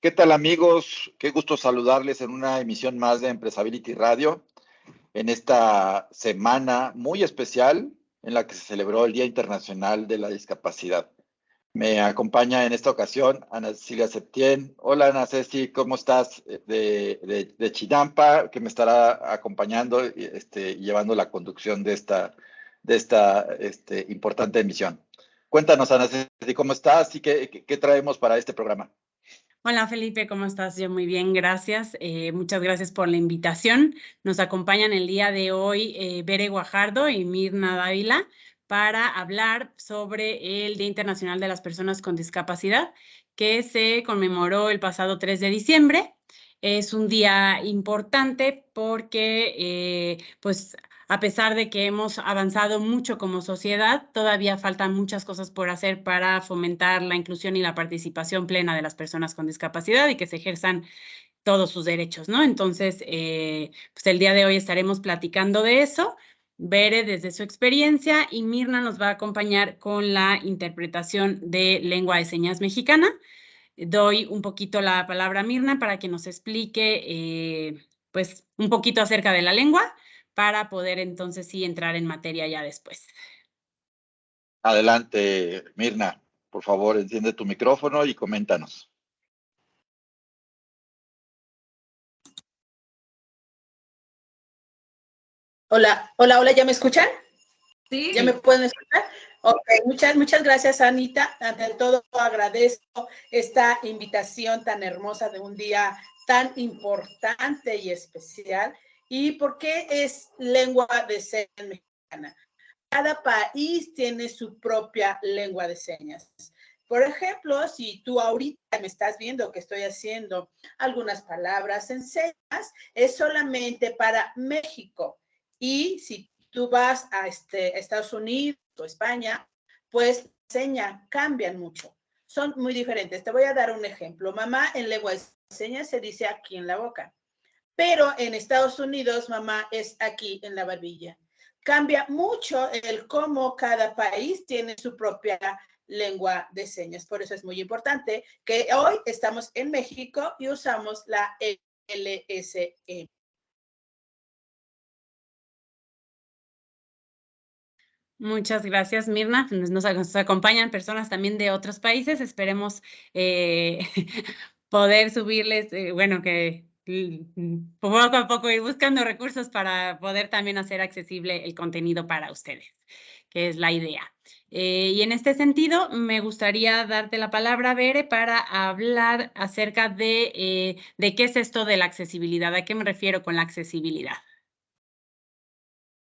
¿Qué tal, amigos? Qué gusto saludarles en una emisión más de Empresability Radio, en esta semana muy especial en la que se celebró el Día Internacional de la Discapacidad. Me acompaña en esta ocasión Ana Cecilia Septién. Hola, Ana Ceci, ¿cómo estás? De Chinampa, que me estará acompañando y llevando la conducción de esta importante emisión. Cuéntanos, Ana Ceci, ¿cómo estás y qué traemos para este programa? Hola Felipe, ¿cómo estás? Yo muy bien, gracias. Muchas gracias por la invitación. Nos acompañan el día de hoy Bere Guajardo y Mirna Dávila para hablar sobre el Día Internacional de las Personas con Discapacidad, que se conmemoró el pasado 3 de diciembre. Es un día importante porque, pues, a pesar de que hemos avanzado mucho como sociedad, todavía faltan muchas cosas por hacer para fomentar la inclusión y la participación plena de las personas con discapacidad y que se ejerzan todos sus derechos, ¿no? Entonces, pues el día de hoy estaremos platicando de eso. Bere desde su experiencia y Mirna nos va a acompañar con la interpretación de lengua de señas mexicana. Doy un poquito la palabra a Mirna para que nos explique pues un poquito acerca de la lengua para poder entonces sí entrar en materia ya después. Adelante, Mirna. Por favor, enciende tu micrófono y coméntanos. Hola, hola, hola, ¿ya me escuchan? Sí. ¿Ya me pueden escuchar? Ok, muchas gracias, Anita. Ante todo, agradezco esta invitación tan hermosa de un día tan importante y especial. ¿Y por qué es lengua de señas mexicana? Cada país tiene su propia lengua de señas. Por ejemplo, si tú ahorita me estás viendo que estoy haciendo algunas palabras en señas, es solamente para México. Y si tú vas a Estados Unidos o España, pues señas cambian mucho. Son muy diferentes. Te voy a dar un ejemplo. Mamá en lengua de señas se dice aquí en la boca. Pero en Estados Unidos, mamá es aquí en la barbilla. Cambia mucho el cómo cada país tiene su propia lengua de señas. Por eso es muy importante que hoy estamos en México y usamos la LSM. Muchas gracias, Mirna. Nos acompañan personas también de otros países. Esperemos poder subirles, bueno, que poco a poco ir buscando recursos para poder también hacer accesible el contenido para ustedes, que es la idea. Y en este sentido, me gustaría darte la palabra, Bere, para hablar acerca de qué es esto de la accesibilidad. ¿A qué me refiero con la accesibilidad?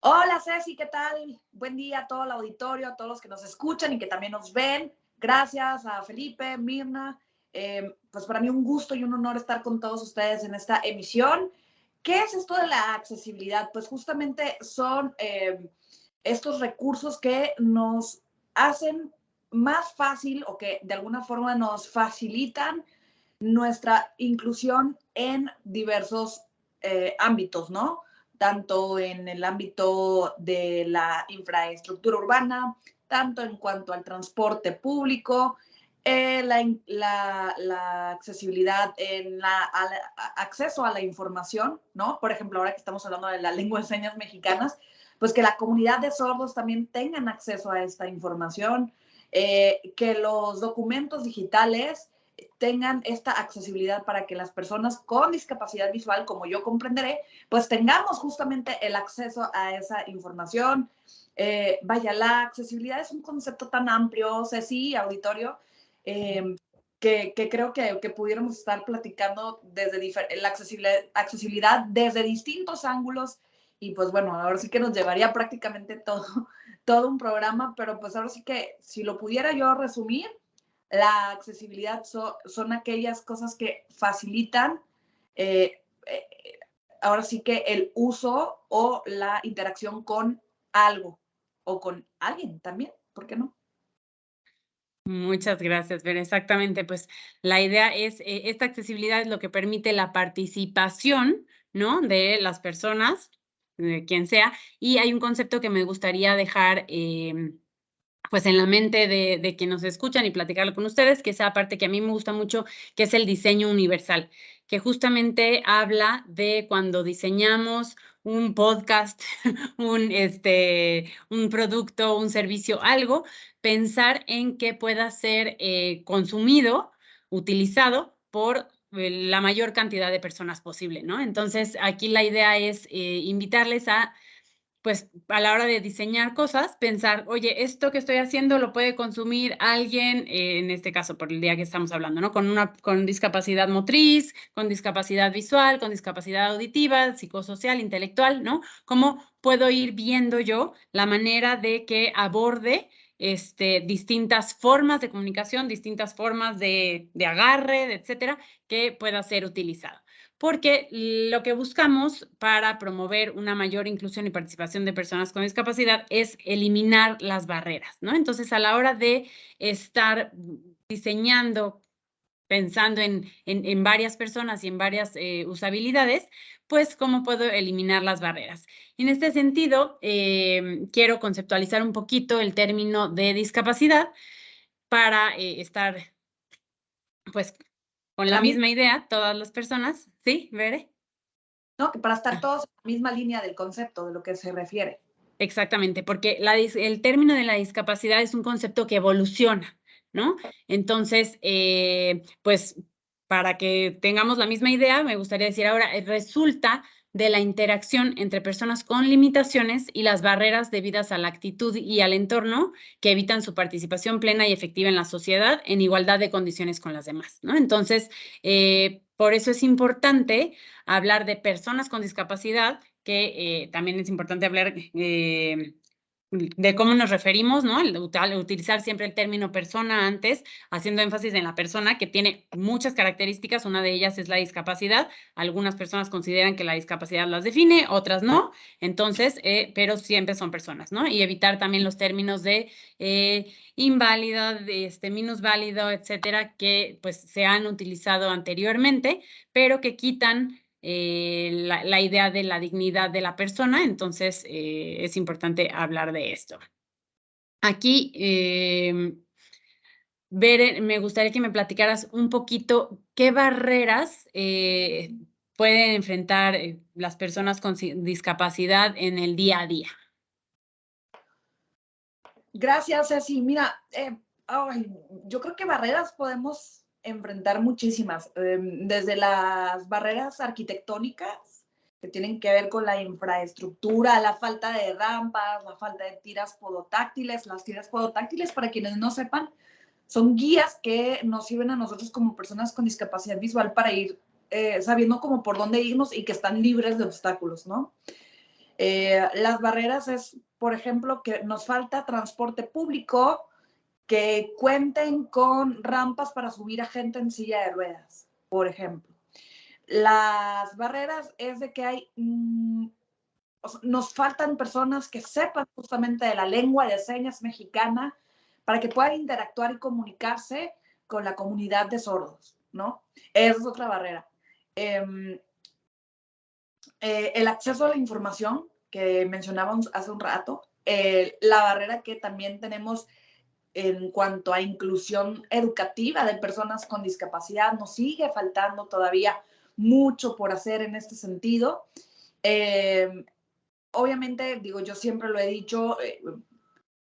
Hola Ceci, ¿qué tal? Buen día a todo el auditorio, a todos los que nos escuchan y que también nos ven. Gracias a Felipe, Mirna. Pues para mí un gusto y un honor estar con todos ustedes en esta emisión. ¿Qué es esto de la accesibilidad? Pues justamente son estos recursos que nos hacen más fácil o que de alguna forma nos facilitan nuestra inclusión en diversos ámbitos, ¿no? Tanto en el ámbito de la infraestructura urbana, tanto en cuanto al transporte público, la accesibilidad en acceso a la información, ¿no? Por ejemplo, ahora que estamos hablando de la lengua de señas mexicanas, pues que la comunidad de sordos también tengan acceso a esta información, que los documentos digitales tengan esta accesibilidad para que las personas con discapacidad visual, como yo comprenderé, pues tengamos justamente el acceso a esa información. Vaya, la accesibilidad es un concepto tan amplio, Ceci, auditorio, que creo que pudiéramos estar platicando desde la accesibilidad desde distintos ángulos y pues bueno, ahora sí que nos llevaría prácticamente todo un programa, pero pues ahora sí que si lo pudiera yo resumir, la accesibilidad son aquellas cosas que facilitan ahora sí que el uso o la interacción con algo o con alguien también, ¿por qué no? Muchas gracias, Ver. Exactamente, pues la idea es, esta accesibilidad es lo que permite la participación, ¿no? De las personas, de quien sea, y hay un concepto que me gustaría dejar pues en la mente de quienes nos escuchan y platicarlo con ustedes, que esa parte que a mí me gusta mucho, que es el diseño universal, que justamente habla de cuando diseñamos un podcast, un producto, un servicio, algo, pensar en que pueda ser consumido, utilizado por la mayor cantidad de personas posible, ¿no? Entonces, aquí la idea es invitarles a, pues, a la hora de diseñar cosas, pensar, oye, esto que estoy haciendo lo puede consumir alguien, en este caso, por el día que estamos hablando, ¿no? Con discapacidad motriz, con discapacidad visual, con discapacidad auditiva, psicosocial, intelectual, ¿no? ¿Cómo puedo ir viendo yo la manera de que aborde distintas formas de comunicación, distintas formas de agarre, etcétera, que pueda ser utilizado? Porque lo que buscamos para promover una mayor inclusión y participación de personas con discapacidad es eliminar las barreras, ¿no? Entonces, a la hora de estar diseñando, pensando en varias personas y en varias usabilidades, pues, ¿cómo puedo eliminar las barreras? En este sentido, quiero conceptualizar un poquito el término de discapacidad para estar, pues, con la misma idea, todas las personas. ¿Sí, Bere? ¿No? Que para estar todos en la misma línea del concepto de lo que se refiere. Exactamente, porque el término de la discapacidad es un concepto que evoluciona, ¿no? Entonces, pues, para que tengamos la misma idea, me gustaría decir ahora, resulta de la interacción entre personas con limitaciones y las barreras debidas a la actitud y al entorno que evitan su participación plena y efectiva en la sociedad en igualdad de condiciones con las demás, ¿no? Entonces, por eso es importante hablar de personas con discapacidad, que también es importante hablar de cómo nos referimos, ¿no? Utilizar siempre el término persona antes, haciendo énfasis en la persona, que tiene muchas características. Una de ellas es la discapacidad. Algunas personas consideran que la discapacidad las define, otras no. Entonces, pero siempre son personas, ¿no? Y evitar también los términos de inválida, minusválido, etcétera, que pues se han utilizado anteriormente, pero que quitan la idea de la dignidad de la persona. Entonces, es importante hablar de esto. Aquí, Bere, me gustaría que me platicaras un poquito qué barreras pueden enfrentar las personas con discapacidad en el día a día. Gracias, Ceci. Mira, yo creo que barreras podemos enfrentar muchísimas, desde las barreras arquitectónicas, que tienen que ver con la infraestructura, la falta de rampas, la falta de tiras podotáctiles. Las tiras podotáctiles, para quienes no sepan, son guías que nos sirven a nosotros como personas con discapacidad visual para ir sabiendo como por dónde irnos y que están libres de obstáculos, ¿no? Las barreras es, por ejemplo, que nos falta transporte público, que cuenten con rampas para subir a gente en silla de ruedas, por ejemplo. Las barreras es de que nos faltan personas que sepan justamente de la lengua de señas mexicana para que puedan interactuar y comunicarse con la comunidad de sordos, ¿no? Esa es otra barrera. El acceso a la información que mencionábamos hace un rato, la barrera que también tenemos en cuanto a inclusión educativa de personas con discapacidad, nos sigue faltando todavía mucho por hacer en este sentido. Obviamente, digo, yo siempre lo he dicho,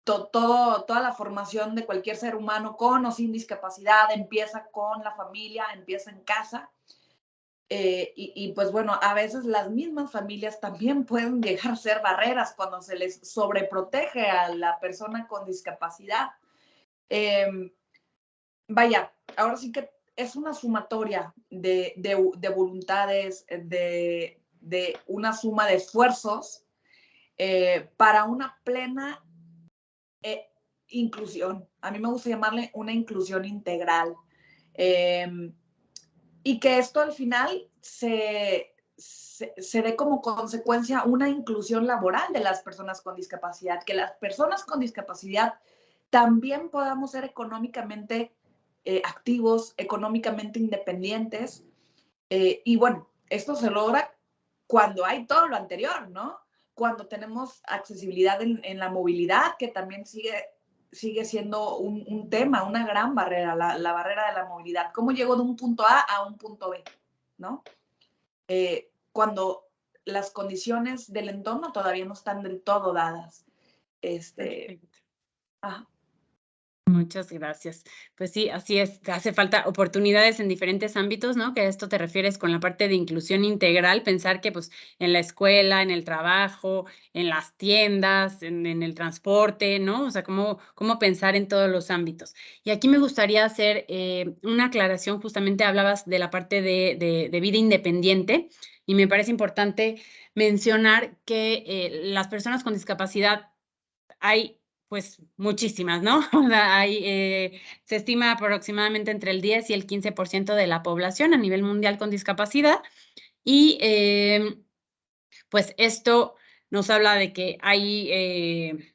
toda la formación de cualquier ser humano con o sin discapacidad empieza con la familia, empieza en casa. Y pues bueno, a veces las mismas familias también pueden llegar a ser barreras cuando se les sobreprotege a la persona con discapacidad. Vaya, ahora sí que es una sumatoria de voluntades, de una suma de esfuerzos para una plena inclusión. A mí me gusta llamarle una inclusión integral. Y que esto al final se dé como consecuencia una inclusión laboral de las personas con discapacidad, que las personas con discapacidad también podamos ser económicamente activos, económicamente independientes. Y bueno, esto se logra cuando hay todo lo anterior, ¿no? Cuando tenemos accesibilidad en la movilidad, que también sigue sigue siendo un tema, una gran barrera, la barrera de la movilidad. ¿Cómo llego de un punto A un punto B? ¿No? Cuando las condiciones del entorno todavía no están del todo dadas. Perfecto. Ajá. Muchas gracias. Pues sí, así es. Hace falta oportunidades en diferentes ámbitos, ¿no? Que a esto te refieres con la parte de inclusión integral, pensar que pues en la escuela, en el trabajo, en las tiendas, en el transporte, ¿no? O sea, cómo pensar en todos los ámbitos. Y aquí me gustaría hacer una aclaración, justamente hablabas de la parte de vida independiente y me parece importante mencionar que las personas con discapacidad hay pues muchísimas, ¿no? O sea, se estima aproximadamente entre el 10 y el 15% de la población a nivel mundial con discapacidad y pues esto nos habla de que hay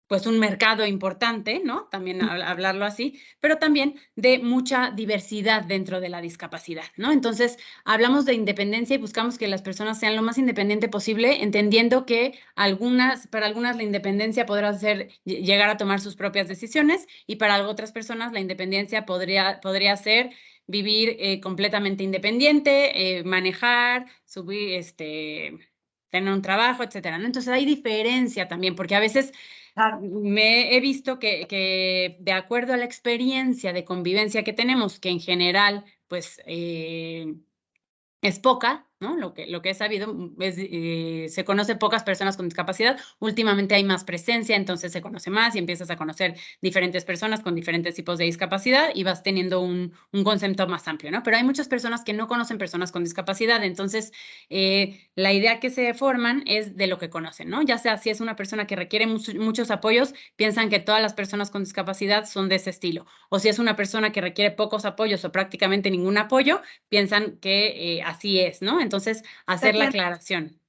pues un mercado importante, ¿no? También hablarlo así, pero también de mucha diversidad dentro de la discapacidad, ¿no? Entonces, hablamos de independencia y buscamos que las personas sean lo más independiente posible, entendiendo que para algunas la independencia podrá ser llegar a tomar sus propias decisiones y para otras personas la independencia podría ser vivir completamente independiente, manejar, subir, tener un trabajo, etcétera, ¿no? Entonces, hay diferencia también, porque a veces he visto que de acuerdo a la experiencia de convivencia que tenemos, que en general, pues, es poca, ¿no? Lo que he sabido se conoce pocas personas con discapacidad. Últimamente hay más presencia, entonces se conoce más y empiezas a conocer diferentes personas con diferentes tipos de discapacidad y vas teniendo un concepto más amplio, ¿no? Pero hay muchas personas que no conocen personas con discapacidad, entonces la idea que se forman es de lo que conocen, ¿no? Ya sea si es una persona que requiere muchos apoyos, piensan que todas las personas con discapacidad son de ese estilo. O si es una persona que requiere pocos apoyos o prácticamente ningún apoyo, piensan que así es, ¿no? Entonces, hacer la aclaración.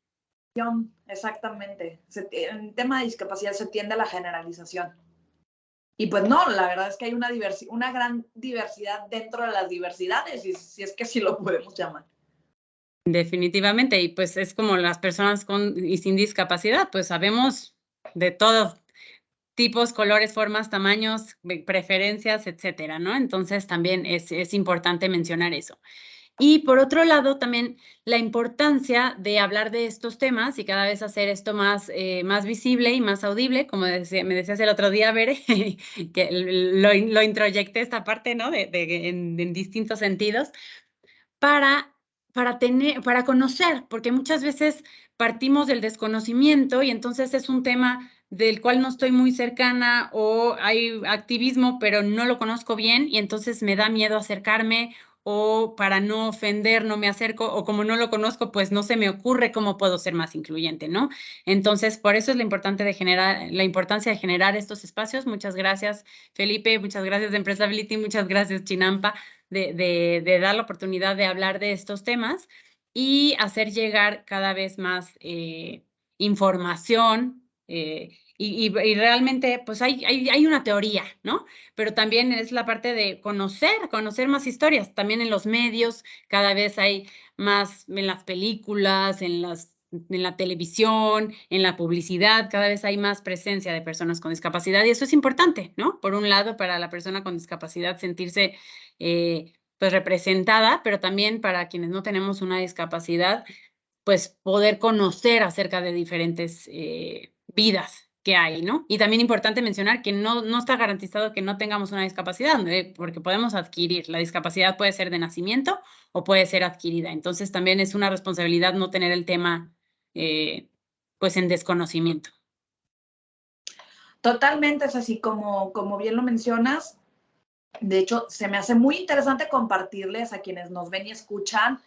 Exactamente. En tema de discapacidad se tiende a la generalización. Y pues no, la verdad es que hay una gran diversidad dentro de las diversidades, si es que así lo podemos llamar. Definitivamente, y pues es como las personas con y sin discapacidad, pues sabemos de todos tipos, colores, formas, tamaños, preferencias, etcétera, ¿no? Entonces, también es importante mencionar eso. Y por otro lado, también la importancia de hablar de estos temas y cada vez hacer esto más visible y más audible, como me decías el otro día, Bere, que lo introyecté esta parte, ¿no? En distintos sentidos, para conocer, porque muchas veces partimos del desconocimiento y entonces es un tema del cual no estoy muy cercana o hay activismo, pero no lo conozco bien y entonces me da miedo acercarme o para no ofender no me acerco o como no lo conozco, pues no se me ocurre cómo puedo ser más incluyente, ¿no? Entonces, por eso es la importancia de generar estos espacios. Muchas gracias, Felipe, muchas gracias de Empresability, muchas gracias, Chinampa, de dar la oportunidad de hablar de estos temas y hacer llegar cada vez más información y realmente pues hay una teoría, ¿no? Pero también es la parte de conocer más historias. También en los medios cada vez hay más en las películas, en la televisión, en la publicidad, cada vez hay más presencia de personas con discapacidad y eso es importante, ¿no? Por un lado, para la persona con discapacidad sentirse pues representada, pero también para quienes no tenemos una discapacidad, pues poder conocer acerca de diferentes vidas que hay, ¿no? Y también importante mencionar que no está garantizado que no tengamos una discapacidad, porque podemos adquirir. La discapacidad puede ser de nacimiento o puede ser adquirida. Entonces también es una responsabilidad no tener el tema pues en desconocimiento. Totalmente, es así como bien lo mencionas. De hecho, se me hace muy interesante compartirles a quienes nos ven y escuchan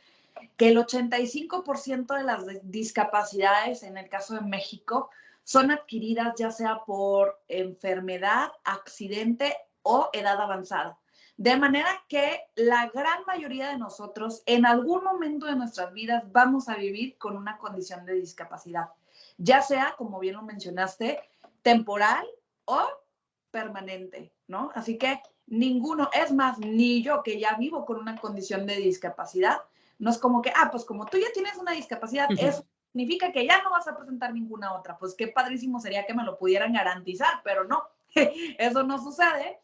que el 85% de las discapacidades, en el caso de México, son adquiridas ya sea por enfermedad, accidente o edad avanzada. De manera que la gran mayoría de nosotros en algún momento de nuestras vidas vamos a vivir con una condición de discapacidad, ya sea, como bien lo mencionaste, temporal o permanente, ¿no? Así que ninguno, es más, ni yo que ya vivo con una condición de discapacidad, no es como que, pues como tú ya tienes una discapacidad, eso significa que ya no vas a presentar ninguna otra. Pues qué padrísimo sería que me lo pudieran garantizar, pero no. eso no sucede.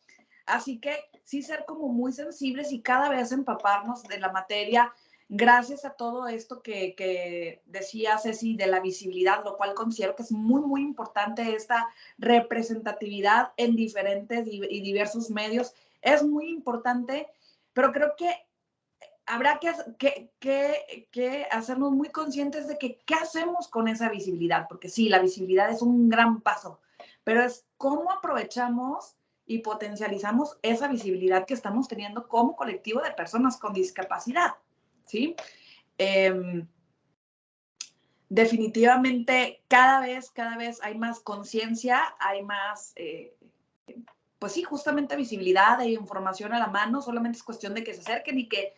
Así que sí ser como muy sensibles y cada vez empaparnos de la materia, gracias a todo esto que decía Ceci de la visibilidad, lo cual considero que es muy, muy importante esta representatividad en diferentes y diversos medios. Es muy importante, pero creo que habrá que hacernos muy conscientes de que qué hacemos con esa visibilidad, porque sí, la visibilidad es un gran paso, pero es cómo aprovechamos y potencializamos esa visibilidad que estamos teniendo como colectivo de personas con discapacidad, ¿sí? Definitivamente cada vez hay más conciencia, hay más, pues sí, justamente visibilidad e información a la mano, solamente es cuestión de que se acerquen y que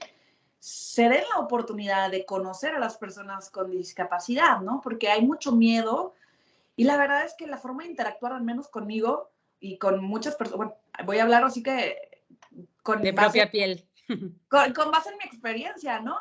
se den la oportunidad de conocer a las personas con discapacidad, ¿no? Porque hay mucho miedo y la verdad es que la forma de interactuar, al menos conmigo y con muchas personas, bueno, voy a hablar así que de propia piel. Con base en mi experiencia, ¿no?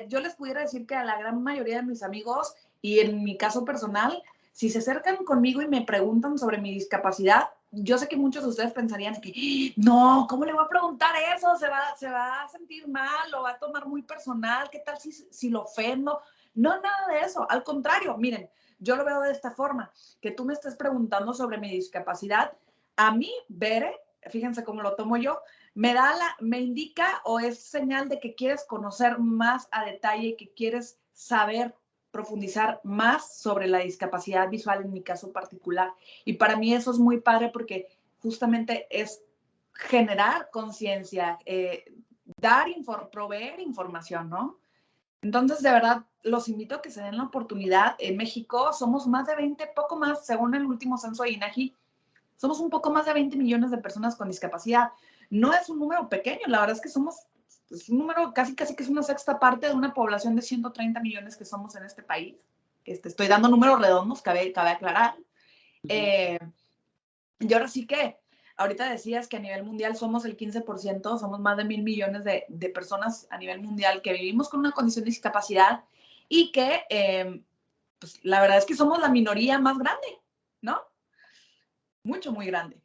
Yo les pudiera decir que a la gran mayoría de mis amigos y en mi caso personal, si se acercan conmigo y me preguntan sobre mi discapacidad, yo sé que muchos de ustedes pensarían que, no, ¿cómo le voy a preguntar eso? Se va a sentir mal, lo va a tomar muy personal, ¿qué tal si lo ofendo? No, nada de eso, al contrario, miren, yo lo veo de esta forma, que tú me estés preguntando sobre mi discapacidad, a mí, Bere, fíjense cómo lo tomo yo, me indica o es señal de que quieres conocer más a detalle y que quieres saber, profundizar más sobre la discapacidad visual en mi caso particular. Y para mí eso es muy padre porque justamente es generar conciencia, proveer información, ¿no? Entonces, de verdad, los invito a que se den la oportunidad. En México somos más de 20, poco más, según el último censo de INEGI, somos un poco más de 20 millones de personas con discapacidad. No es un número pequeño, la verdad es que es un número casi que es una sexta parte de una población de 130 millones que somos en este país. Estoy dando números redondos, cabe aclarar. Y ahora sí que, ahorita decías que a nivel mundial somos el 15%, somos más de 1,000 millones de personas a nivel mundial que vivimos con una condición de discapacidad y que, pues la verdad es que somos la minoría más grande, ¿no? Mucho, muy grande.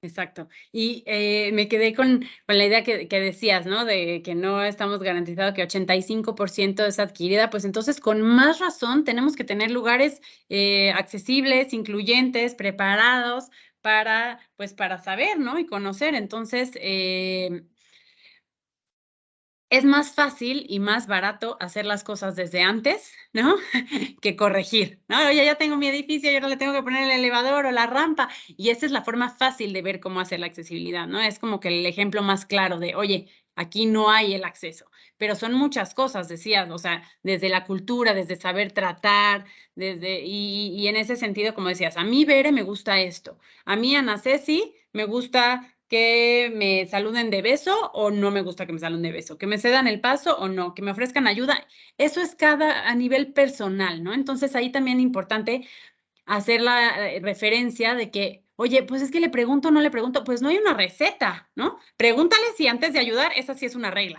Exacto. Y me quedé con la idea que decías, ¿no? De que no estamos garantizados que 85% es adquirida, pues entonces con más razón tenemos que tener lugares accesibles, incluyentes, preparados para, pues para saber, ¿no? Y conocer. Entonces, es más fácil y más barato hacer las cosas desde antes, ¿no? Que corregir, ¿no? Oye, ya tengo mi edificio y ahora le tengo que poner el elevador o la rampa. Y esa es la forma fácil de ver cómo hacer la accesibilidad, ¿no? Es como que el ejemplo más claro de, oye, aquí no hay el acceso. Pero son muchas cosas, decías, o sea, desde la cultura, desde saber tratar, y en ese sentido, como decías, a mí, Bere, me gusta esto. A mí, Ana Ceci, me gusta que me saluden de beso o no me gusta que me saluden de beso, que me cedan el paso o no, que me ofrezcan ayuda. Eso es a nivel personal, ¿no? Entonces ahí también es importante hacer la referencia de que, oye, pues es que le pregunto o no le pregunto, pues no hay una receta, ¿no? Pregúntale si antes de ayudar, esa sí es una regla.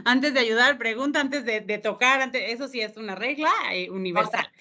Antes de ayudar, pregunta, antes de tocar, eso sí es una regla universal.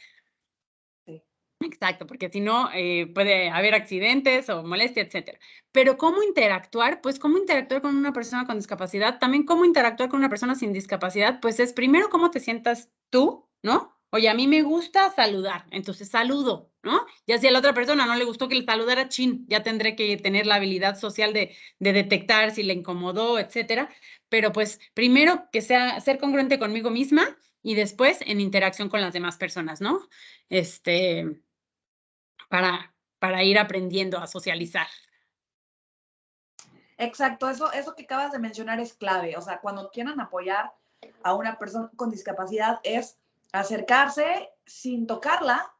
Sí. Exacto, porque si no, puede haber accidentes o molestia, etcétera. Pero ¿cómo interactuar? Pues, ¿cómo interactuar con una persona con discapacidad? También, ¿cómo interactuar con una persona sin discapacidad? Pues, es primero cómo te sientas tú, ¿no? Oye, a mí me gusta saludar, entonces saludo, ¿no? Ya si a la otra persona no le gustó que le saludara, chin, ya tendré que tener la habilidad social de detectar si le incomodó, etcétera. Pero, pues, primero que sea ser congruente conmigo misma y después en interacción con las demás personas, ¿no? Para ir aprendiendo a socializar. Exacto, eso que acabas de mencionar es clave. O sea, cuando quieran apoyar a una persona con discapacidad es acercarse sin tocarla,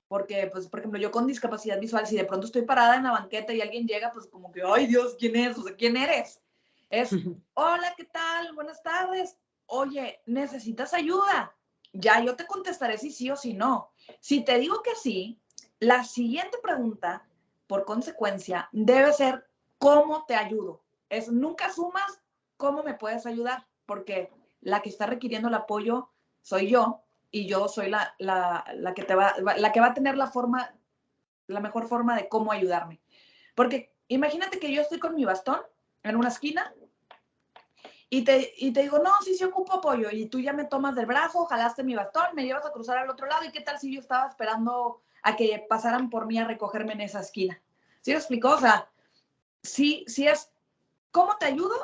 porque, pues, por ejemplo, yo con discapacidad visual, si de pronto estoy parada en la banqueta y alguien llega, pues como que, ay Dios, ¿quién es? O sea, ¿quién eres? Es, hola, ¿qué tal? Buenas tardes. Oye, ¿necesitas ayuda? Ya yo te contestaré si sí o si no. Si te digo que sí, la siguiente pregunta, por consecuencia, debe ser, ¿cómo te ayudo? Es nunca asumas cómo me puedes ayudar, porque la que está requiriendo el apoyo soy yo y yo soy la que va a tener la forma la mejor forma de cómo ayudarme. Porque imagínate que yo estoy con mi bastón en una esquina y te digo, no, sí ocupo apoyo, y tú ya me tomas del brazo, jalaste mi bastón, me llevas a cruzar al otro lado, ¿y qué tal si yo estaba esperando a que pasaran por mí a recogerme en esa esquina? ¿Sí me explicó? O sea, sí es, ¿cómo te ayudo?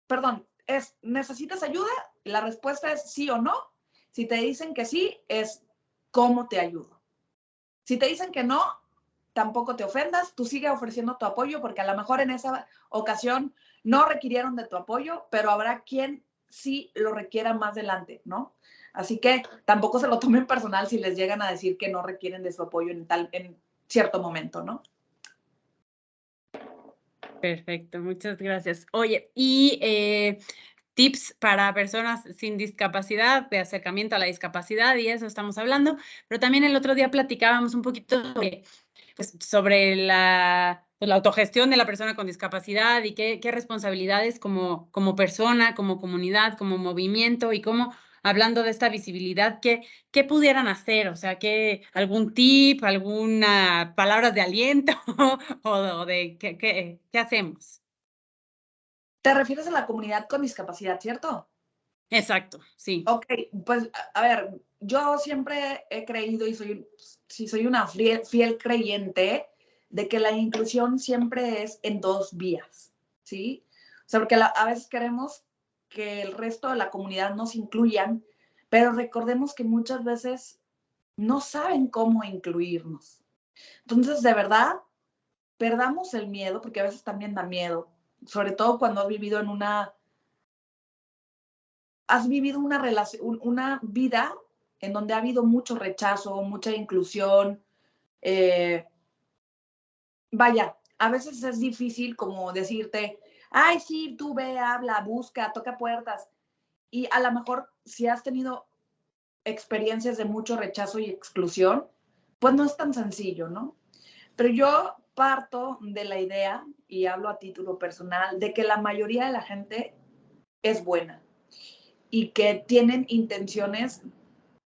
Perdón, ¿necesitas ayuda? La respuesta es sí o no. Si te dicen que sí, es ¿cómo te ayudo? Si te dicen que no, tampoco te ofendas, tú sigue ofreciendo tu apoyo, porque a lo mejor en esa ocasión no requirieron de tu apoyo, pero habrá quien sí lo requiera más adelante, ¿no? Así que tampoco se lo tomen personal si les llegan a decir que no requieren de su apoyo en cierto momento, ¿no? Perfecto, muchas gracias. Oye, y tips para personas sin discapacidad, de acercamiento a la discapacidad, y eso estamos hablando, pero también el otro día platicábamos un poquito sobre la autogestión de la persona con discapacidad y qué responsabilidades como persona, como comunidad, como movimiento, y cómo, hablando de esta visibilidad, qué pudieran hacer, o sea, algún tip, alguna palabras de aliento o de qué hacemos. Te refieres a la comunidad con discapacidad, ¿cierto? Exacto, sí. Ok, pues a ver, yo siempre he creído y soy una fiel creyente de que la inclusión siempre es en dos vías, ¿sí? O sea, porque a veces queremos que el resto de la comunidad nos incluyan, pero recordemos que muchas veces no saben cómo incluirnos. Entonces, de verdad, perdamos el miedo, porque a veces también da miedo, sobre todo cuando has vivido una relación, una vida en donde ha habido mucho rechazo, mucha inclusión. Vaya, a veces es difícil como decirte, ay, sí, tú ve, habla, busca, toca puertas. Y a lo mejor si has tenido experiencias de mucho rechazo y exclusión, pues no es tan sencillo, ¿no? Pero yo parto de la idea, y hablo a título personal, de que la mayoría de la gente es buena y que tienen intenciones,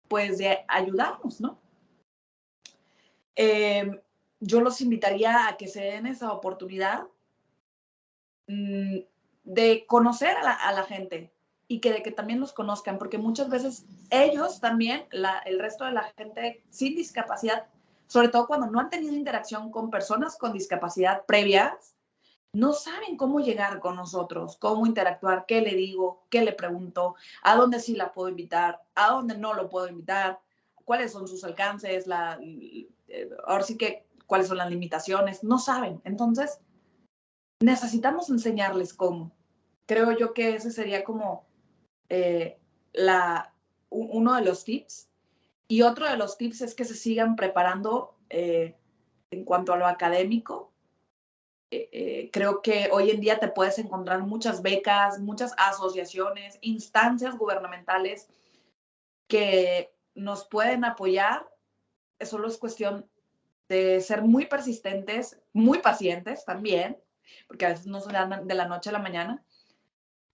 pues, de ayudarnos, ¿no? Yo los invitaría a que se den esa oportunidad de conocer a la gente y de que también los conozcan, porque muchas veces ellos también, el resto de la gente sin discapacidad, sobre todo cuando no han tenido interacción con personas con discapacidad previas, no saben cómo llegar con nosotros, cómo interactuar, qué le digo, qué le pregunto, a dónde sí la puedo invitar, a dónde no lo puedo invitar, cuáles son sus alcances, ahora sí que cuáles son las limitaciones, no saben. Entonces, necesitamos enseñarles cómo. Creo yo que ese sería como uno de los tips. Y otro de los tips es que se sigan preparando en cuanto a lo académico. Creo que hoy en día te puedes encontrar muchas becas, muchas asociaciones, instancias gubernamentales que nos pueden apoyar. Solo es cuestión de ser muy persistentes, muy pacientes también, porque a veces no se dan de la noche a la mañana.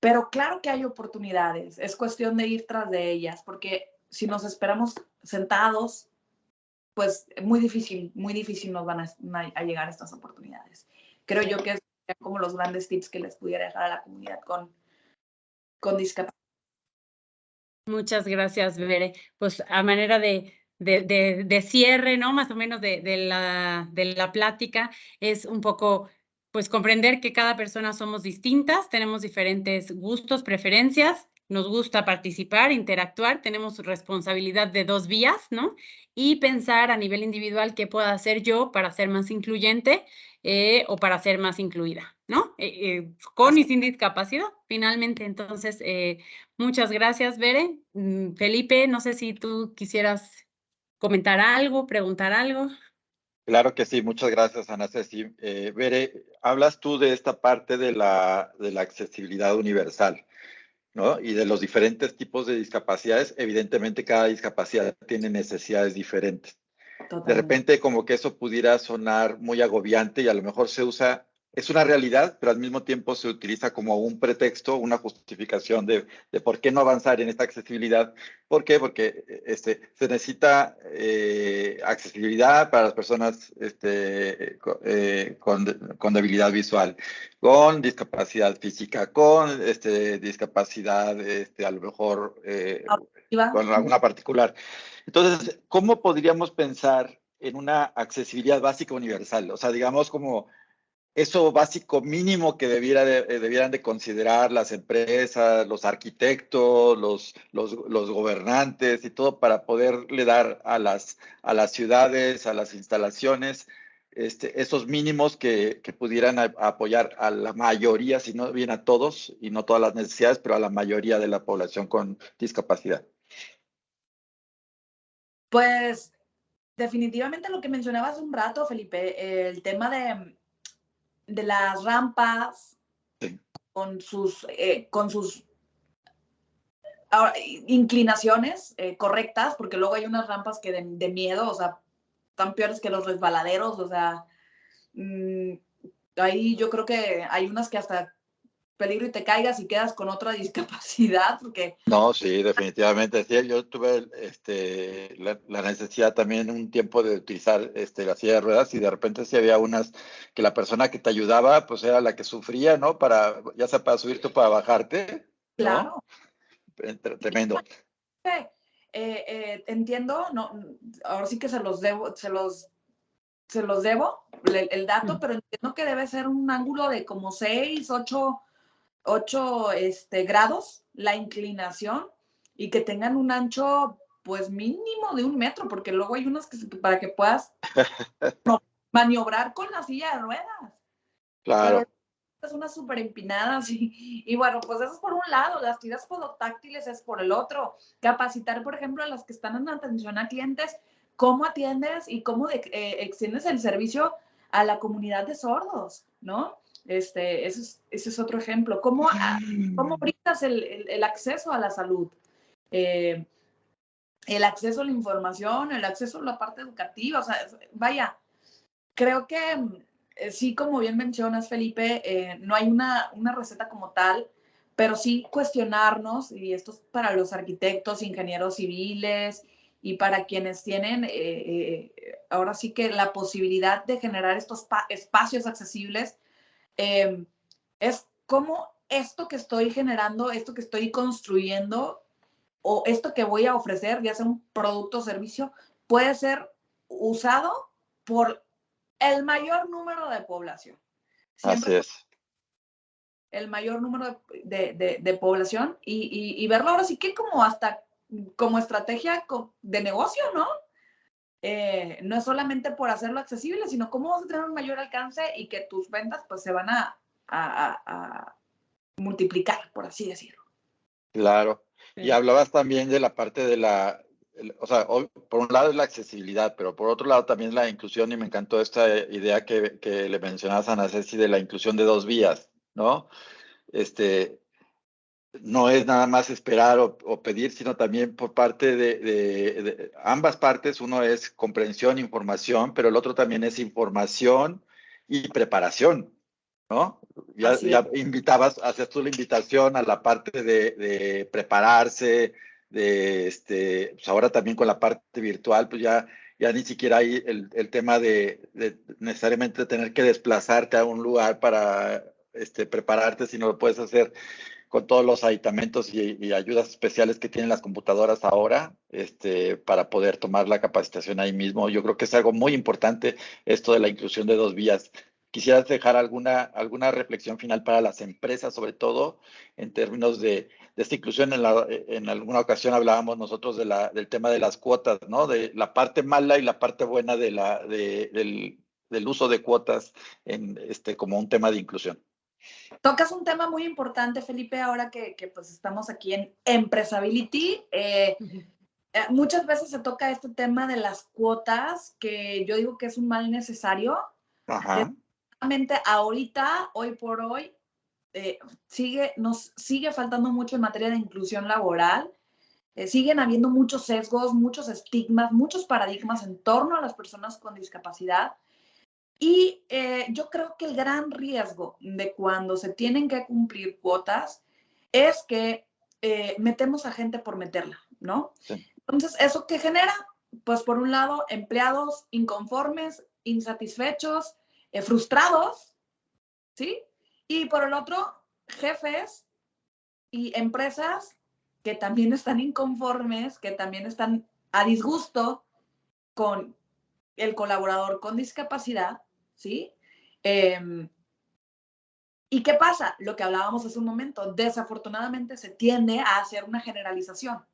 Pero claro que hay oportunidades, es cuestión de ir tras de ellas, porque si nos esperamos sentados, pues muy difícil nos van a llegar estas oportunidades. Creo yo que es como los grandes tips que les pudiera dejar a la comunidad con discapacidad. Muchas gracias, Bere. Pues a manera de cierre, ¿no? Más o menos de la plática, es un poco, pues, comprender que cada persona somos distintas, tenemos diferentes gustos, preferencias, nos gusta participar, interactuar, tenemos responsabilidad de dos vías, ¿no? Y pensar a nivel individual qué puedo hacer yo para ser más incluyente o para ser más incluida, ¿no? Con y sin discapacidad, finalmente. Entonces, muchas gracias, Bere. Felipe, no sé si tú quisieras comentar algo, preguntar algo. Claro que sí, muchas gracias, Ana Ceci. Bere, hablas tú de esta parte de la accesibilidad universal, ¿no? Y de los diferentes tipos de discapacidades. Evidentemente, cada discapacidad tiene necesidades diferentes. Totalmente. De repente, como que eso pudiera sonar muy agobiante y a lo mejor se usa es una realidad, pero al mismo tiempo se utiliza como un pretexto, una justificación de por qué no avanzar en esta accesibilidad. ¿Por qué? Porque se necesita accesibilidad para las personas con debilidad visual, con discapacidad física, con discapacidad a lo mejor con alguna particular. Entonces, ¿cómo podríamos pensar en una accesibilidad básica universal? O sea, digamos como eso básico mínimo que debieran de considerar las empresas, los arquitectos, los gobernantes y todo para poderle dar a las ciudades, a las instalaciones, esos mínimos que pudieran apoyar a la mayoría, si no bien a todos, y no todas las necesidades, pero a la mayoría de la población con discapacidad. Pues definitivamente lo que mencionabas hace un rato, Felipe, el tema de las rampas, Sí. con sus inclinaciones correctas, porque luego hay unas rampas que de miedo, o sea, están peores que los resbaladeros, o sea, ahí yo creo que hay unas que hasta peligro y te caigas y quedas con otra discapacidad, porque... No, sí, definitivamente. Sí, yo tuve la necesidad también un tiempo de utilizar la silla de ruedas y de repente sí había unas que la persona que te ayudaba pues era la que sufría, ¿no? Para, ya sea para subirte o para bajarte, ¿no? Claro. Tremendo. Entiendo, no, ahora sí que se los debo el dato, pero entiendo que debe ser un ángulo de como 6, 8 grados la inclinación y que tengan un ancho pues mínimo de 1 metro, porque luego hay unas que para que puedas maniobrar con la silla de ruedas. Claro. Pero es unas súper empinadas y bueno, pues eso es por un lado, las tiras podotáctiles es por el otro. Capacitar, por ejemplo, a las que están en atención a clientes, cómo atiendes y cómo extiendes el servicio a la comunidad de sordos, ¿no? Ese es otro ejemplo. ¿Cómo brindas el acceso a la salud? El acceso a la información, el acceso a la parte educativa, o sea, vaya, creo que sí, como bien mencionas, Felipe, no hay una receta como tal, pero sí cuestionarnos, y esto es para los arquitectos, ingenieros civiles y para quienes tienen ahora sí que la posibilidad de generar estos espacios accesibles, es cómo esto que estoy generando, esto que estoy construyendo o esto que voy a ofrecer, ya sea un producto o servicio, puede ser usado por el mayor número de población. Así Siempre es. el mayor número de población y verlo ahora sí que como hasta como estrategia de negocio, ¿no? No es solamente por hacerlo accesible, sino cómo vas a tener un mayor alcance y que tus ventas pues se van a multiplicar, por así decirlo. Claro. Sí. Y hablabas también de la parte de o sea, por un lado es la accesibilidad, pero por otro lado también la inclusión, y me encantó esta idea que le mencionabas a Ana Ceci de la inclusión de 2 vías, ¿no? No es nada más esperar o pedir, sino también por parte de ambas partes. Uno es comprensión, información, pero el otro también es información y preparación, ¿no? Ya invitabas, hacías tú la invitación a la parte de prepararse, pues ahora también con la parte virtual, pues ya ni siquiera hay el tema de necesariamente tener que desplazarte a un lugar para prepararte, sino lo puedes hacer con todos los aditamentos y ayudas especiales que tienen las computadoras ahora, para poder tomar la capacitación ahí mismo. Yo creo que es algo muy importante esto de la inclusión de 2 vías. ¿Quisieras dejar alguna reflexión final para las empresas, sobre todo en términos de esta inclusión? En alguna ocasión hablábamos nosotros del tema de las cuotas, ¿no? De la parte mala y la parte buena del uso de cuotas como un tema de inclusión. Tocas un tema muy importante, Felipe, ahora que pues estamos aquí en Empresability. Muchas veces se toca este tema de las cuotas, que yo digo que es un mal necesario. Ajá. Ahorita, hoy por hoy, nos sigue faltando mucho en materia de inclusión laboral. Siguen habiendo muchos sesgos, muchos estigmas, muchos paradigmas en torno a las personas con discapacidad. Y yo creo que el gran riesgo de cuando se tienen que cumplir cuotas es que metemos a gente por meterla, ¿no? Sí. Entonces, ¿eso qué genera? Pues por un lado, empleados inconformes, insatisfechos, frustrados, ¿sí? Y por el otro, jefes y empresas que también están inconformes, que también están a disgusto con el colaborador con discapacidad, ¿sí? ¿Y qué pasa? Lo que hablábamos hace un momento, desafortunadamente se tiende a hacer una generalización.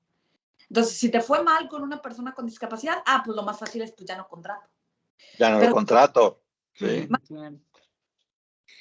Entonces, si te fue mal con una persona con discapacidad, pues lo más fácil es, pues ya no contrato. Ya no lo Pero, contrato, sí. Claro.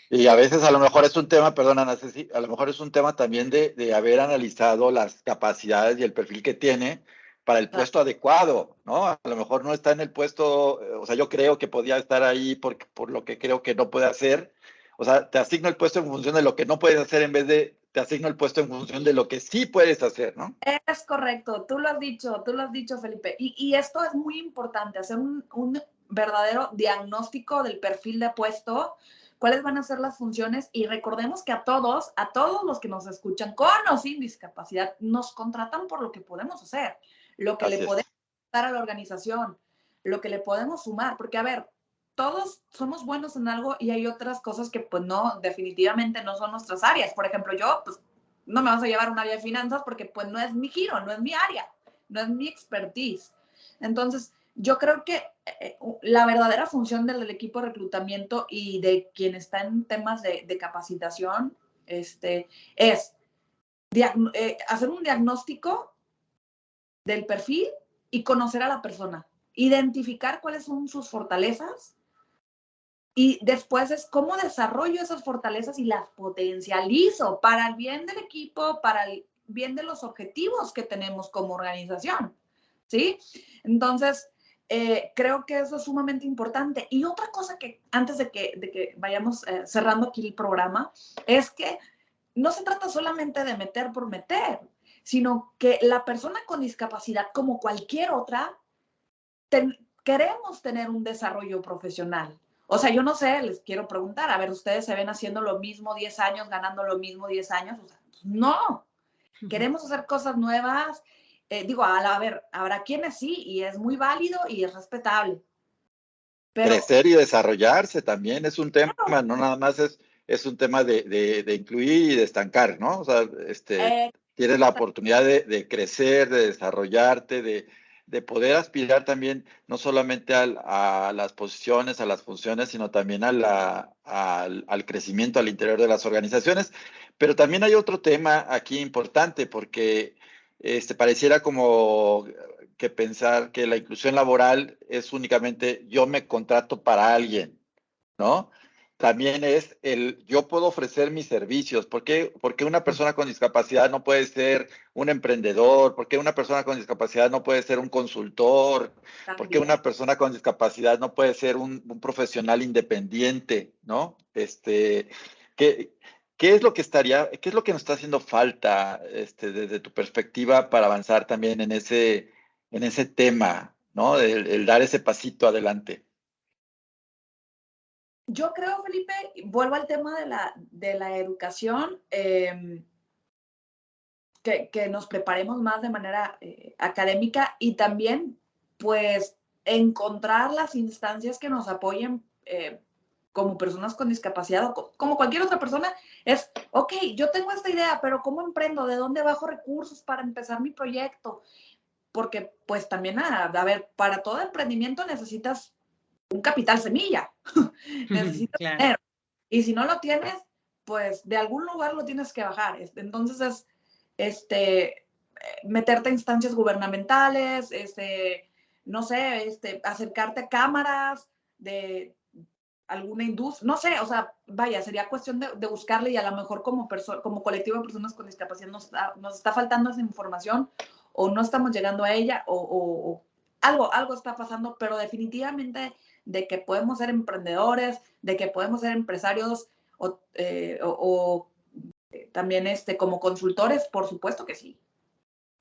Y a veces a lo mejor es un tema, perdona, Ana Ceci, a lo mejor es un tema también de haber analizado las capacidades y el perfil que tiene para el puesto adecuado, ¿no? A lo mejor no está en el puesto, o sea, yo creo que podía estar ahí por lo que creo que no puede hacer. O sea, te asigno el puesto en función de lo que no puedes hacer en vez de te asigno el puesto en función de lo que sí puedes hacer, ¿no? es correcto, tú lo has dicho, Felipe. Y esto es muy importante, hacer un verdadero diagnóstico del perfil de puesto, cuáles van a ser las funciones y recordemos que a todos los que nos escuchan con o sin discapacidad, nos contratan por lo que podemos hacer, lo que le Así podemos es. dar a la organización, lo que le podemos sumar, porque a ver, todos somos buenos en algo y hay otras cosas que pues no, definitivamente no son nuestras áreas. Por ejemplo, yo pues no me vas a llevar a un área de finanzas porque pues no es mi giro, no es mi área, no es mi expertise. Entonces, yo creo que la verdadera función del equipo de reclutamiento y de quien está en temas de capacitación es hacer un diagnóstico del perfil y conocer a la persona, identificar cuáles son sus fortalezas y después es cómo desarrollo esas fortalezas y las potencializo para el bien del equipo, para el bien de los objetivos que tenemos como organización, ¿sí? Entonces, creo que eso es sumamente importante. Y otra cosa que antes de que vayamos cerrando aquí el programa, es que no se trata solamente de meter por meter, sino que la persona con discapacidad, como cualquier otra, queremos tener un desarrollo profesional. O sea, yo no sé, les quiero preguntar, a ver, ¿ustedes se ven haciendo lo mismo 10 años, ganando lo mismo 10 años? O sea, pues no, queremos hacer cosas nuevas. Digo, a ver, habrá quienes sí, y es muy válido y es respetable. Pero, Crecer y desarrollarse también es un tema, claro, no nada más es un tema de incluir y de estancar, ¿no? O sea, tienes la oportunidad de crecer, de desarrollarte, de poder aspirar también no solamente a las posiciones, a las funciones, sino también al crecimiento al interior de las organizaciones. Pero también hay otro tema aquí importante, porque pareciera como que pensar que la inclusión laboral es únicamente yo me contrato para alguien, ¿no? También es yo puedo ofrecer mis servicios. ¿Por qué una persona con discapacidad no puede ser un emprendedor? ¿Por qué una persona con discapacidad no puede ser un consultor? ¿Por qué también. una persona con discapacidad no puede ser un profesional independiente, ¿no? ¿Qué, qué es lo que nos está haciendo falta, desde tu perspectiva para avanzar también en ese tema, ¿no? El dar ese pasito adelante. Yo creo, Felipe, vuelvo al tema de la educación, que nos preparemos más de manera académica y también, pues, encontrar las instancias que nos apoyen como personas con discapacidad o como cualquier otra persona, es, ok, yo tengo esta idea, pero ¿cómo emprendo? ¿De dónde bajo recursos para empezar mi proyecto? Porque, pues, también, a ver, para todo emprendimiento necesitas un capital semilla, necesitas Claro. dinero. Y si no lo tienes, pues de algún lugar lo tienes que bajar. Entonces es meterte a instancias gubernamentales, no sé, acercarte a cámaras de alguna industria, no sé, o sea, vaya, sería cuestión de buscarle y a lo mejor como colectivo de personas con discapacidad nos está faltando esa información o no estamos llegando a ella o algo está pasando, pero definitivamente de que podemos ser emprendedores, de que podemos ser empresarios o también como consultores, por supuesto que sí.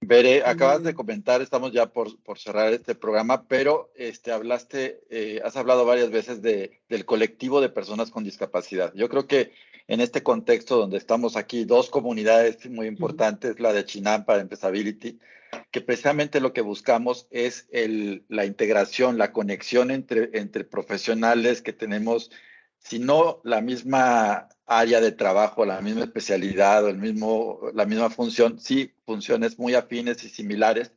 Bere, acabas de comentar, estamos ya por cerrar este programa, pero has hablado varias veces del colectivo de personas con discapacidad. Yo creo que en este contexto donde estamos aquí, dos comunidades muy importantes, la de Chinampa, de Empezability, que precisamente lo que buscamos es la integración, la conexión entre profesionales que tenemos, si no la misma área de trabajo, la misma especialidad o la misma función, sí, funciones muy afines y similares,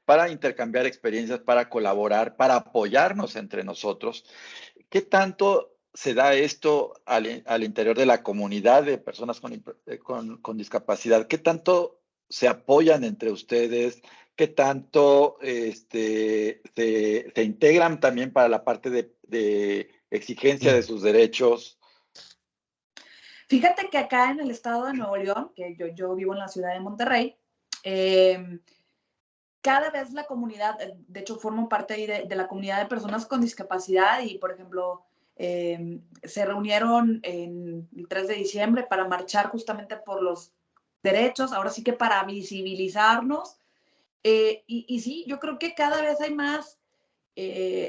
para intercambiar experiencias, para colaborar, para apoyarnos entre nosotros. ¿Qué tanto se da esto al interior de la comunidad de personas con discapacidad? ¿Qué tanto se apoyan entre ustedes? ¿Qué tanto se integran también para la parte de exigencia de sus derechos? Fíjate que acá en el estado de Nuevo León, que yo vivo en la ciudad de Monterrey, cada vez la comunidad, de hecho formo parte ahí de la comunidad de personas con discapacidad y, por ejemplo, se reunieron el 3 de diciembre para marchar justamente por los derechos, ahora sí que para visibilizarnos. Y sí, yo creo que cada vez hay más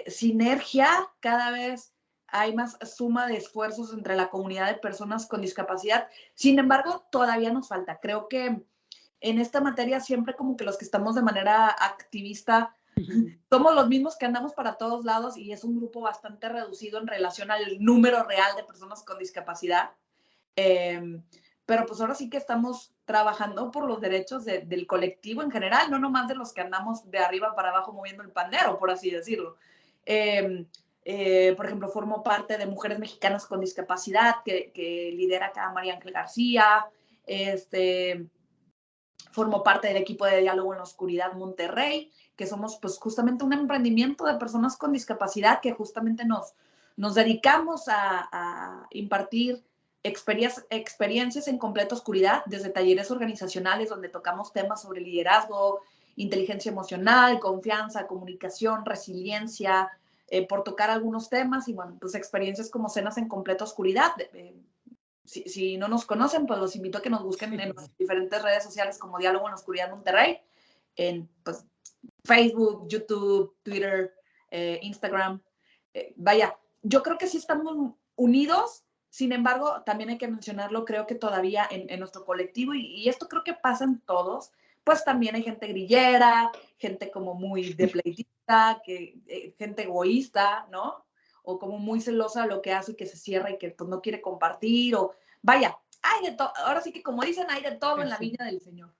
sinergia, cada vez hay más suma de esfuerzos entre la comunidad de personas con discapacidad. Sin embargo, todavía nos falta. Creo que en esta materia siempre como que los que estamos de manera activista somos los mismos que andamos para todos lados y es un grupo bastante reducido en relación al número real de personas con discapacidad. Pero pues ahora sí que estamos trabajando por los derechos del colectivo en general, no nomás de los que andamos de arriba para abajo moviendo el pandero, por así decirlo. Por ejemplo, formo parte de Mujeres Mexicanas con Discapacidad, que lidera acá María Ángel García. Formo parte del equipo de Diálogo en la Oscuridad Monterrey, que somos pues justamente un emprendimiento de personas con discapacidad que justamente nos dedicamos a impartir experiencias en completa oscuridad, desde talleres organizacionales donde tocamos temas sobre liderazgo, inteligencia emocional, confianza, comunicación, resiliencia, por tocar algunos temas y bueno, pues experiencias como cenas en completa oscuridad. Si no nos conocen, pues los invito a que nos busquen en las diferentes redes sociales como Diálogo en la Oscuridad Monterrey, en pues, Facebook, YouTube, Twitter, Instagram. Vaya, yo creo que sí estamos unidos, sin embargo, también hay que mencionarlo, creo que todavía en nuestro colectivo, y esto creo que pasa en todos, pues también hay gente grillera, gente como muy de pleitista, gente egoísta, ¿no? O como muy celosa de lo que hace y que se cierra y que pues, no quiere compartir, o vaya, hay de todo, ahora sí que como dicen, hay de todo en la viña del Señor.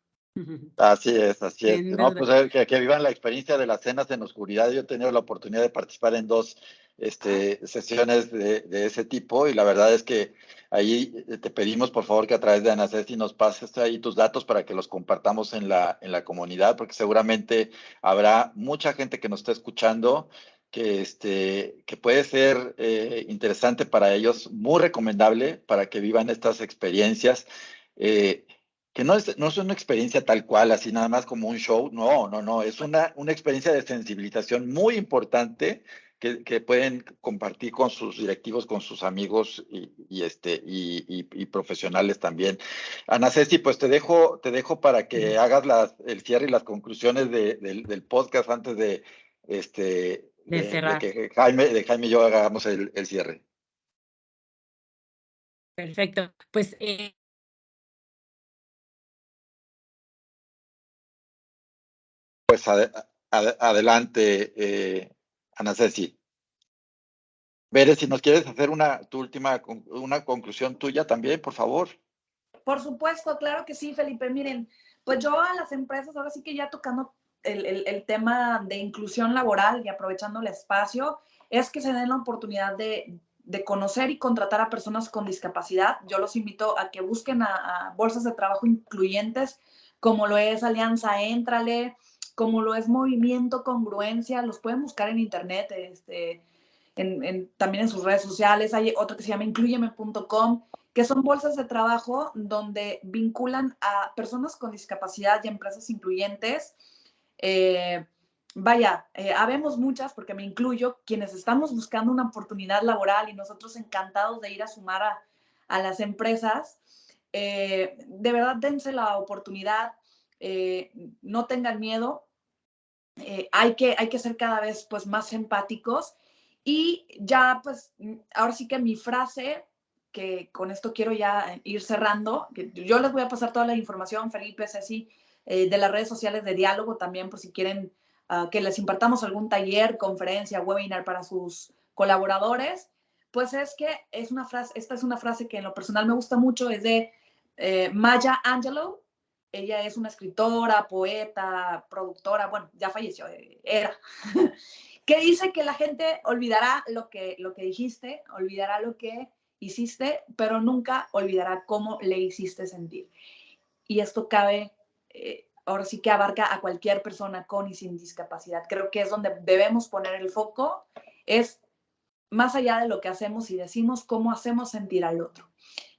Así es, así es. No, pues que vivan la experiencia de las cenas en oscuridad. Yo he tenido la oportunidad de participar en dos sesiones de ese tipo y la verdad es que ahí te pedimos por favor que a través de Ana Ceci nos pases ahí tus datos para que los compartamos en la comunidad, porque seguramente habrá mucha gente que nos está escuchando que puede ser interesante para ellos, muy recomendable para que vivan estas experiencias. Que no es una experiencia tal cual, así nada más como un show, no, es una experiencia de sensibilización muy importante que pueden compartir con sus directivos, con sus amigos y profesionales también. Ana Ceci, pues te dejo para que hagas el cierre y las conclusiones del podcast antes de cerrar. que Jaime y yo hagamos el cierre. Perfecto. Pues Pues adelante, Ana Ceci. Bere, si nos quieres hacer una conclusión tuya también, por favor. Por supuesto, claro que sí, Felipe. Miren, pues yo a las empresas, ahora sí que ya tocando el tema de inclusión laboral y aprovechando el espacio, es que se den la oportunidad de conocer y contratar a personas con discapacidad. Yo los invito a que busquen a bolsas de trabajo incluyentes, como lo es Alianza Éntrale, como lo es Movimiento Congruencia, los pueden buscar en internet, también en sus redes sociales. Hay otro que se llama incluyeme.com, que son bolsas de trabajo donde vinculan a personas con discapacidad y empresas incluyentes. Habemos muchas, porque me incluyo, quienes estamos buscando una oportunidad laboral y nosotros encantados de ir a sumar a las empresas. De verdad, dense la oportunidad. no tengan miedo. Hay que ser cada vez pues más empáticos. Y ya pues ahora sí que mi frase, que con esto quiero ya ir cerrando, que yo les voy a pasar toda la información, Felipe, Ceci, de las redes sociales de Diálogo también, por si quieren que les impartamos algún taller, conferencia, webinar para sus colaboradores. Pues es que esta es una frase que en lo personal me gusta mucho, es de Maya Angelou. Ella es una escritora, poeta, productora, bueno, ya falleció, era, que dice que la gente olvidará lo que dijiste, olvidará lo que hiciste, pero nunca olvidará cómo le hiciste sentir. Y esto cabe, ahora sí que abarca a cualquier persona con y sin discapacidad. Creo que es donde debemos poner el foco, es más allá de lo que hacemos y decimos, cómo hacemos sentir al otro.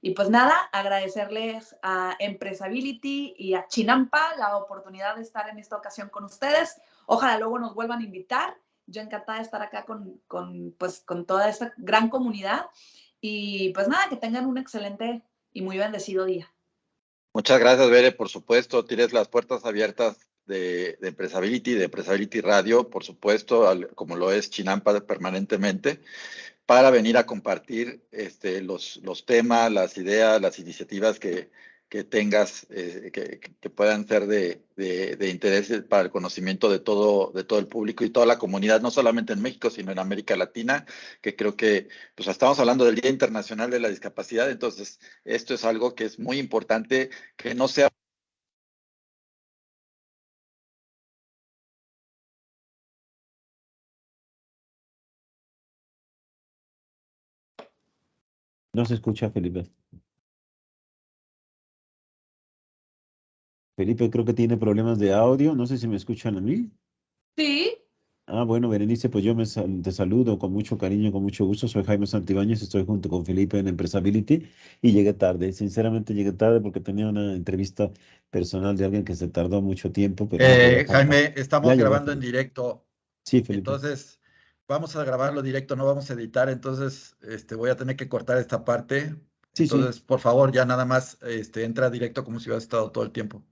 Y pues nada, agradecerles a Empresability y a Chinampa la oportunidad de estar en esta ocasión con ustedes. Ojalá luego nos vuelvan a invitar. Yo encantada de estar acá con toda esta gran comunidad. Y pues nada, que tengan un excelente y muy bendecido día. Muchas gracias, Bere, por supuesto. Tienes las puertas abiertas de Empresability Radio, por supuesto, como lo es Chinampa permanentemente, para venir a compartir los temas, las ideas, las iniciativas que tengas, que puedan ser de interés para el conocimiento de todo el público y toda la comunidad, no solamente en México, sino en América Latina, que creo que pues estamos hablando del Día Internacional de la Discapacidad, entonces esto es algo que es muy importante, que no sea... No se escucha, Felipe. Felipe creo que tiene problemas de audio. No sé si me escuchan a mí. Sí. Ah, bueno, Berenice, pues yo te saludo con mucho cariño, con mucho gusto. Soy Jaime Santibáñez, estoy junto con Felipe en Empresability y llegué tarde. Sinceramente llegué tarde porque tenía una entrevista personal de alguien que se tardó mucho tiempo, pero ya llegó acá. Jaime, Ya estamos llegó, grabando en Felipe. directo, Sí, Felipe. entonces vamos a grabarlo directo, no vamos a editar, entonces voy a tener que cortar esta parte. Sí, sí. Entonces, por favor, ya nada más entra directo como si hubieras estado todo el tiempo.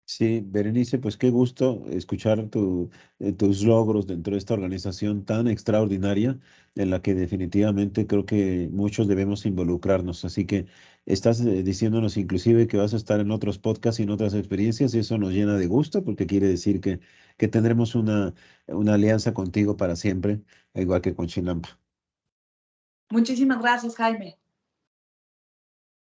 Sí, Berenice, pues qué gusto escuchar tus logros dentro de esta organización tan extraordinaria en la que definitivamente creo que muchos debemos involucrarnos. Así que estás diciéndonos inclusive que vas a estar en otros podcasts y en otras experiencias y eso nos llena de gusto porque quiere decir que tendremos una alianza contigo para siempre, igual que con Chinampa. Muchísimas gracias, Jaime.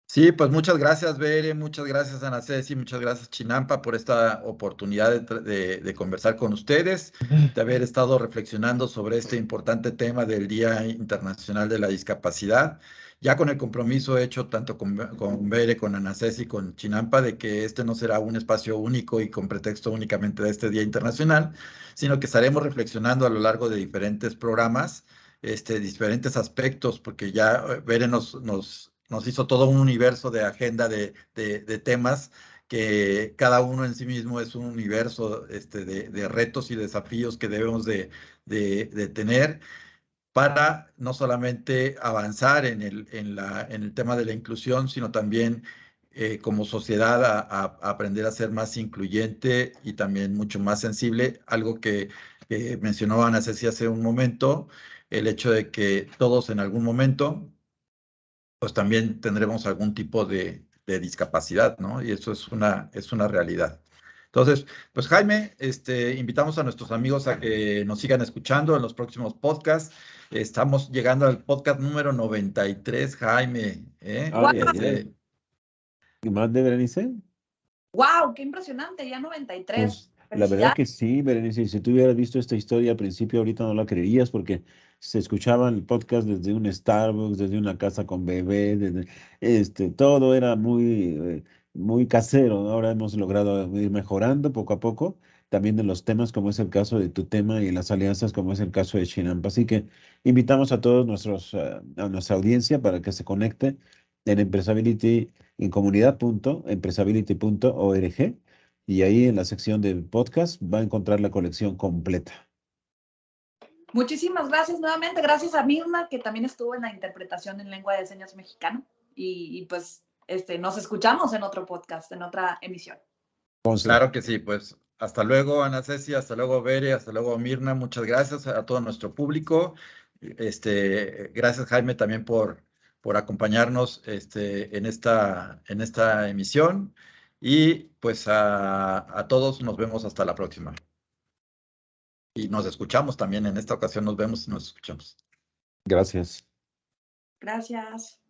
Sí, pues muchas gracias, Bere, muchas gracias, Ana Ceci, muchas gracias, Chinampa, por esta oportunidad de conversar con ustedes, de haber estado reflexionando sobre este importante tema del Día Internacional de la Discapacidad, ya con el compromiso hecho tanto con Bere, con Ana Ceci, con Chinampa, de que este no será un espacio único y con pretexto únicamente de este Día Internacional, sino que estaremos reflexionando a lo largo de diferentes programas, diferentes aspectos, porque ya Bere nos hizo todo un universo de agenda de temas que cada uno en sí mismo es un universo de retos y desafíos que debemos de tener para no solamente avanzar en el tema de la inclusión, sino también como sociedad a aprender a ser más incluyente y también mucho más sensible, algo que mencionó Ana Ceci hace un momento, el hecho de que todos en algún momento pues también tendremos algún tipo de discapacidad, ¿no? Y eso es una realidad. Entonces, pues Jaime, invitamos a nuestros amigos a que nos sigan escuchando en los próximos podcasts. Estamos llegando al podcast número 93, Jaime. Ay, ay, ay. ¿Y más de Berenice? ¡Wow! ¡Qué impresionante! Ya 93. Pues la verdad que sí, Berenice, si tú hubieras visto esta historia al principio, ahorita no la creerías porque se escuchaba el podcast desde un Starbucks, desde una casa con bebé, todo era muy casero. Ahora hemos logrado ir mejorando poco a poco, también en los temas como es el caso de tu tema y en las alianzas como es el caso de Chinampa. Así que invitamos a todos a nuestra audiencia para que se conecte en Empresability, en comunidad.empresability.org y ahí en la sección de podcast va a encontrar la colección completa. Muchísimas gracias nuevamente. Gracias a Mirna, que también estuvo en la interpretación en lengua de señas mexicano. Y pues nos escuchamos en otro podcast, en otra emisión. Conste. Claro que sí, pues hasta luego, Ana Ceci, hasta luego, Bere, hasta luego, Mirna. Muchas gracias a todo nuestro público. Gracias, Jaime, también por acompañarnos en esta emisión. Y pues a todos nos vemos hasta la próxima. Y nos escuchamos también. En esta ocasión nos vemos y nos escuchamos. Gracias. Gracias.